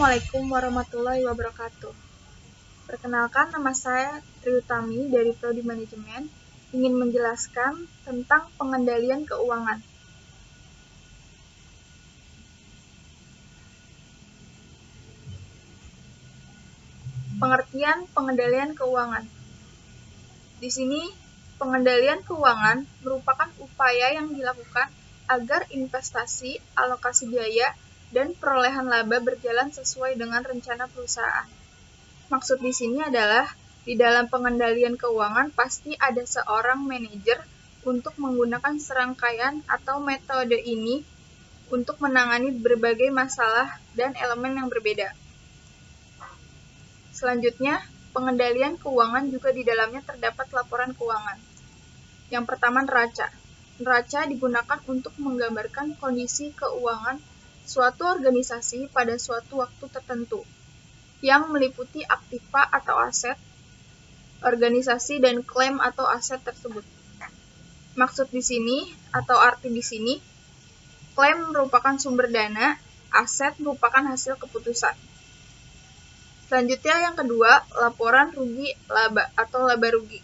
Assalamualaikum warahmatullahi wabarakatuh. Perkenalkan, nama saya Triutami dari Prodi Manajemen, ingin menjelaskan tentang pengendalian keuangan. Pengertian pengendalian keuangan. Di sini, pengendalian keuangan merupakan upaya yang dilakukan agar investasi, alokasi biaya, dan perolehan laba berjalan sesuai dengan rencana perusahaan. Maksud di sini adalah, di dalam pengendalian keuangan pasti ada seorang manajer untuk menggunakan serangkaian atau metode ini untuk menangani berbagai masalah dan elemen yang berbeda. Selanjutnya, pengendalian keuangan juga di dalamnya terdapat laporan keuangan. Yang pertama, neraca. Neraca digunakan untuk menggambarkan kondisi keuangan suatu organisasi pada suatu waktu tertentu, yang meliputi aktiva atau aset, organisasi, dan klaim atau aset tersebut. Maksud di sini atau arti di sini, klaim merupakan sumber dana, aset merupakan hasil keputusan. Selanjutnya yang kedua, laporan rugi laba atau laba rugi.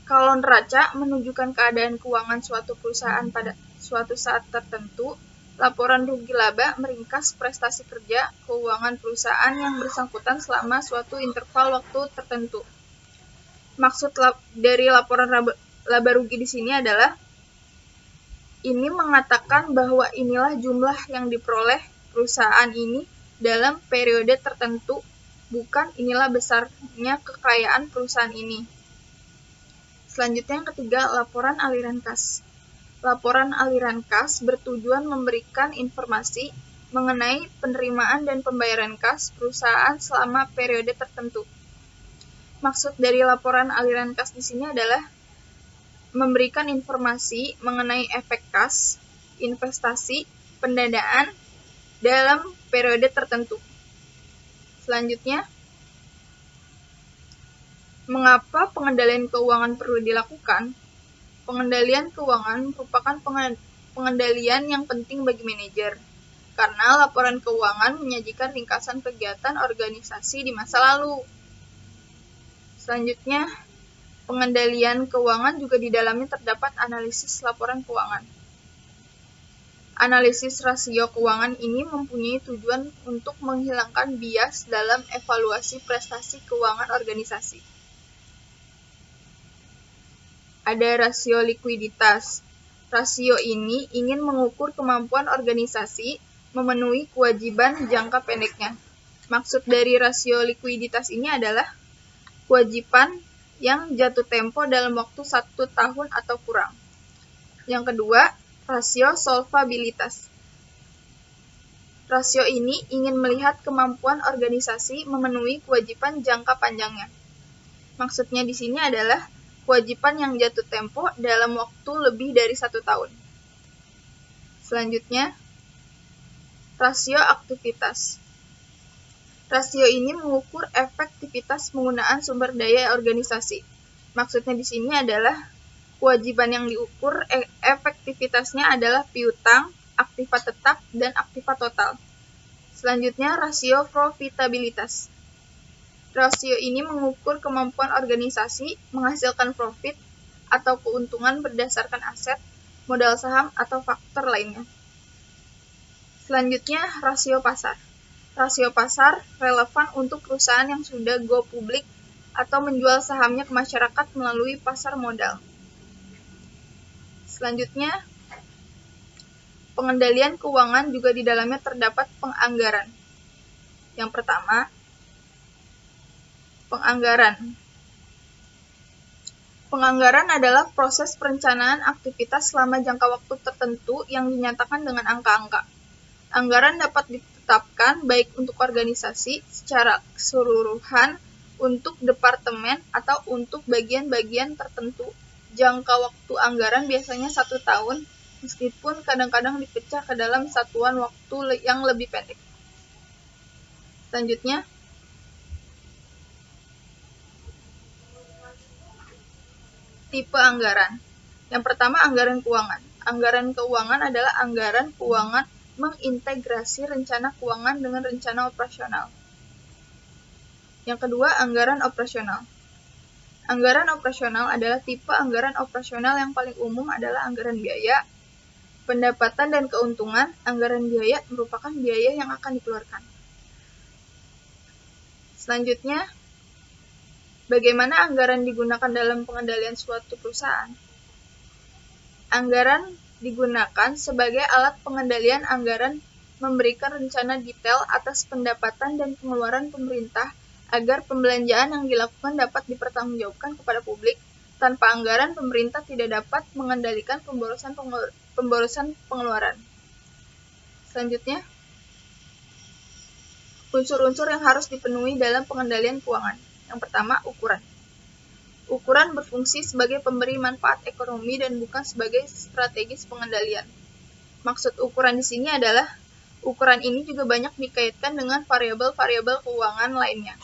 Kalau neraca menunjukkan keadaan keuangan suatu perusahaan pada suatu saat tertentu, laporan rugi laba meringkas prestasi kerja keuangan perusahaan yang bersangkutan selama suatu interval waktu tertentu. Maksud dari laporan laba rugi di sini adalah ini mengatakan bahwa inilah jumlah yang diperoleh perusahaan ini dalam periode tertentu, bukan inilah besarnya kekayaan perusahaan ini. Selanjutnya yang ketiga, laporan aliran kas. Laporan aliran kas bertujuan memberikan informasi mengenai penerimaan dan pembayaran kas perusahaan selama periode tertentu. Maksud dari laporan aliran kas di sini adalah memberikan informasi mengenai efek kas, investasi, pendanaan dalam periode tertentu. Selanjutnya, mengapa pengendalian keuangan perlu dilakukan? Pengendalian keuangan merupakan pengendalian yang penting bagi manajer, karena laporan keuangan menyajikan ringkasan kegiatan organisasi di masa lalu. Selanjutnya, pengendalian keuangan juga di dalamnya terdapat analisis laporan keuangan. Analisis rasio keuangan ini mempunyai tujuan untuk menghilangkan bias dalam evaluasi prestasi keuangan organisasi. Ada rasio likuiditas. Rasio ini ingin mengukur kemampuan organisasi memenuhi kewajiban jangka pendeknya. Maksud dari rasio likuiditas ini adalah kewajiban yang jatuh tempo dalam waktu 1 tahun atau kurang. Yang kedua, rasio solvabilitas. Rasio ini ingin melihat kemampuan organisasi memenuhi kewajiban jangka panjangnya. Maksudnya di sini adalah kewajiban yang jatuh tempo dalam waktu lebih dari 1 tahun. Selanjutnya, rasio aktivitas. Rasio ini mengukur efektivitas penggunaan sumber daya organisasi. Maksudnya di sini adalah kewajiban yang diukur efektivitasnya adalah piutang, aktiva tetap, dan aktiva total. Selanjutnya, rasio profitabilitas. Rasio ini mengukur kemampuan organisasi menghasilkan profit atau keuntungan berdasarkan aset, modal saham, atau faktor lainnya. Selanjutnya, rasio pasar. Rasio pasar relevan untuk perusahaan yang sudah go publik atau menjual sahamnya ke masyarakat melalui pasar modal. Selanjutnya, pengendalian keuangan juga di dalamnya terdapat penganggaran. Yang pertama, penganggaran. Penganggaran adalah proses perencanaan aktivitas selama jangka waktu tertentu yang dinyatakan dengan angka-angka. Anggaran dapat ditetapkan baik untuk organisasi secara keseluruhan, untuk departemen, atau untuk bagian-bagian tertentu. Jangka waktu anggaran biasanya 1 tahun, meskipun kadang-kadang dipecah ke dalam satuan waktu yang lebih pendek. Selanjutnya, tipe anggaran. Yang pertama, anggaran keuangan. Anggaran keuangan adalah anggaran keuangan mengintegrasi rencana keuangan dengan rencana operasional. Yang kedua, anggaran operasional. Anggaran operasional adalah tipe anggaran operasional yang paling umum adalah anggaran biaya, pendapatan dan keuntungan. Anggaran biaya merupakan biaya yang akan dikeluarkan. Selanjutnya, bagaimana anggaran digunakan dalam pengendalian suatu perusahaan? Anggaran digunakan sebagai alat pengendalian anggaran memberikan rencana detail atas pendapatan dan pengeluaran pemerintah agar pembelanjaan yang dilakukan dapat dipertanggungjawabkan kepada publik. Tanpa anggaran, pemerintah tidak dapat mengendalikan pemborosan pengeluaran. Selanjutnya, unsur-unsur yang harus dipenuhi dalam pengendalian keuangan. Yang pertama, ukuran. Ukuran berfungsi sebagai pemberi manfaat ekonomi dan bukan sebagai strategis pengendalian. Maksud ukuran di sini adalah ukuran ini juga banyak dikaitkan dengan variabel-variabel keuangan lainnya.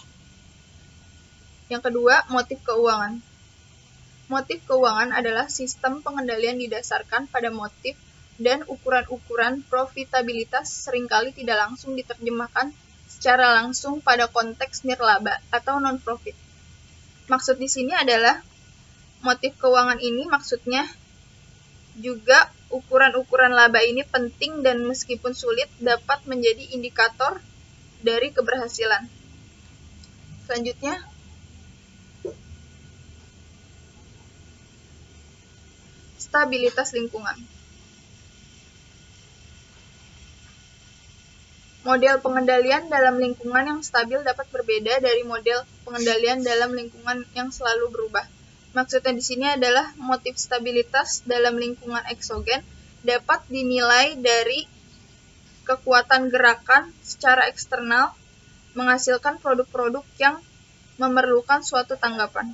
Yang kedua, motif keuangan. Motif keuangan adalah sistem pengendalian didasarkan pada motif dan ukuran-ukuran profitabilitas seringkali tidak langsung diterjemahkan secara langsung pada konteks nirlaba atau non-profit. Maksud di sini adalah motif keuangan ini maksudnya juga ukuran-ukuran laba ini penting dan meskipun sulit dapat menjadi indikator dari keberhasilan. Selanjutnya, stabilitas lingkungan. Model pengendalian dalam lingkungan yang stabil dapat berbeda dari model pengendalian dalam lingkungan yang selalu berubah. Maksudnya di sini adalah motif stabilitas dalam lingkungan eksogen dapat dinilai dari kekuatan gerakan secara eksternal menghasilkan produk-produk yang memerlukan suatu tanggapan.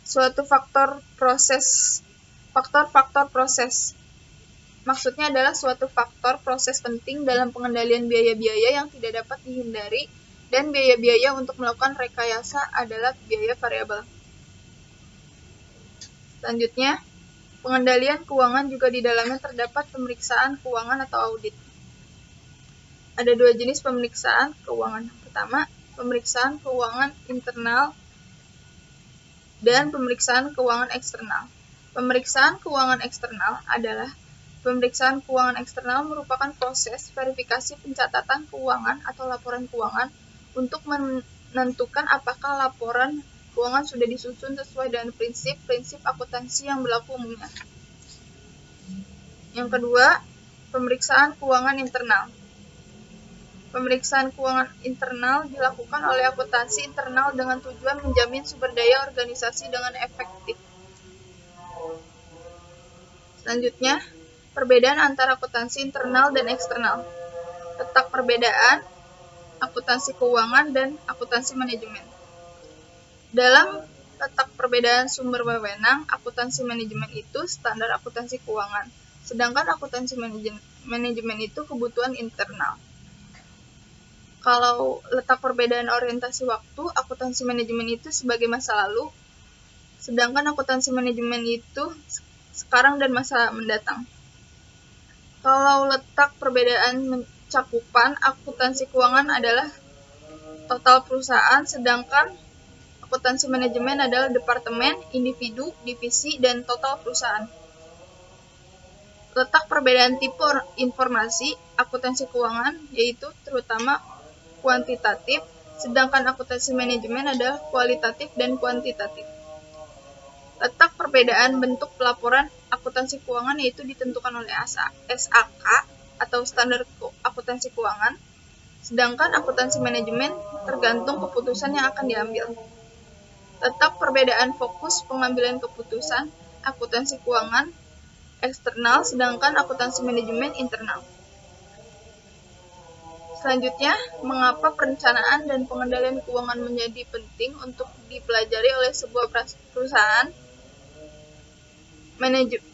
Suatu faktor proses. Maksudnya adalah suatu faktor proses penting dalam pengendalian biaya-biaya yang tidak dapat dihindari dan biaya-biaya untuk melakukan rekayasa adalah biaya variabel. Selanjutnya, pengendalian keuangan juga di dalamnya terdapat pemeriksaan keuangan atau audit. Ada dua jenis pemeriksaan keuangan. Pertama, pemeriksaan keuangan internal dan pemeriksaan keuangan eksternal. Pemeriksaan keuangan eksternal adalah pemeriksaan keuangan eksternal merupakan proses verifikasi pencatatan keuangan atau laporan keuangan untuk menentukan apakah laporan keuangan sudah disusun sesuai dengan prinsip-prinsip akuntansi yang berlaku umumnya. Yang kedua, pemeriksaan keuangan internal. Pemeriksaan keuangan internal dilakukan oleh akuntansi internal dengan tujuan menjamin sumber daya organisasi dengan efektif. Selanjutnya, perbedaan antara akuntansi internal dan eksternal. Letak perbedaan akuntansi keuangan dan akuntansi manajemen. Dalam letak perbedaan sumber wewenang, akuntansi manajemen itu standar akuntansi keuangan, sedangkan akuntansi manajemen itu kebutuhan internal. Kalau letak perbedaan orientasi waktu, akuntansi manajemen itu sebagai masa lalu, sedangkan akuntansi manajemen itu sekarang dan masa mendatang. Kalau letak perbedaan cakupan, akuntansi keuangan adalah total perusahaan, sedangkan akuntansi manajemen adalah departemen, individu, divisi, dan total perusahaan. Letak perbedaan tipe informasi akuntansi keuangan yaitu terutama kuantitatif, sedangkan akuntansi manajemen adalah kualitatif dan kuantitatif. Letak perbedaan bentuk pelaporan akuntansi keuangan yaitu ditentukan oleh SAK atau standar akuntansi keuangan, sedangkan akuntansi manajemen tergantung keputusan yang akan diambil. Letak perbedaan fokus pengambilan keputusan akuntansi keuangan eksternal, sedangkan akuntansi manajemen internal. Selanjutnya, mengapa perencanaan dan pengendalian keuangan menjadi penting untuk dipelajari oleh sebuah perusahaan?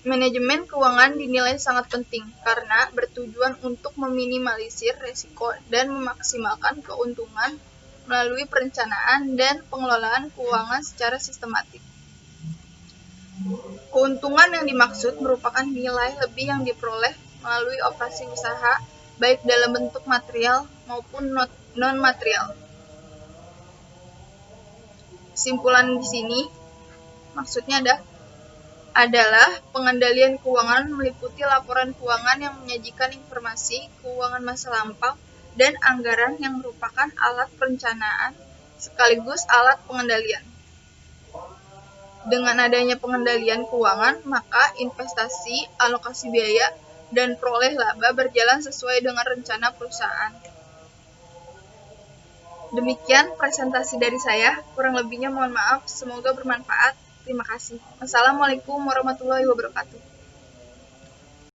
Manajemen keuangan dinilai sangat penting karena bertujuan untuk meminimalisir risiko dan memaksimalkan keuntungan melalui perencanaan dan pengelolaan keuangan secara sistematik. Keuntungan yang dimaksud merupakan nilai lebih yang diperoleh melalui operasi usaha, baik dalam bentuk material maupun non-material. Kesimpulan di sini maksudnya adalah pengendalian keuangan meliputi laporan keuangan yang menyajikan informasi keuangan masa lampau dan anggaran yang merupakan alat perencanaan sekaligus alat pengendalian. Dengan adanya pengendalian keuangan, maka investasi, alokasi biaya, dan peroleh laba berjalan sesuai dengan rencana perusahaan. Demikian presentasi dari saya, kurang lebihnya mohon maaf, semoga bermanfaat. Terima kasih. Wassalamualaikum warahmatullahi wabarakatuh.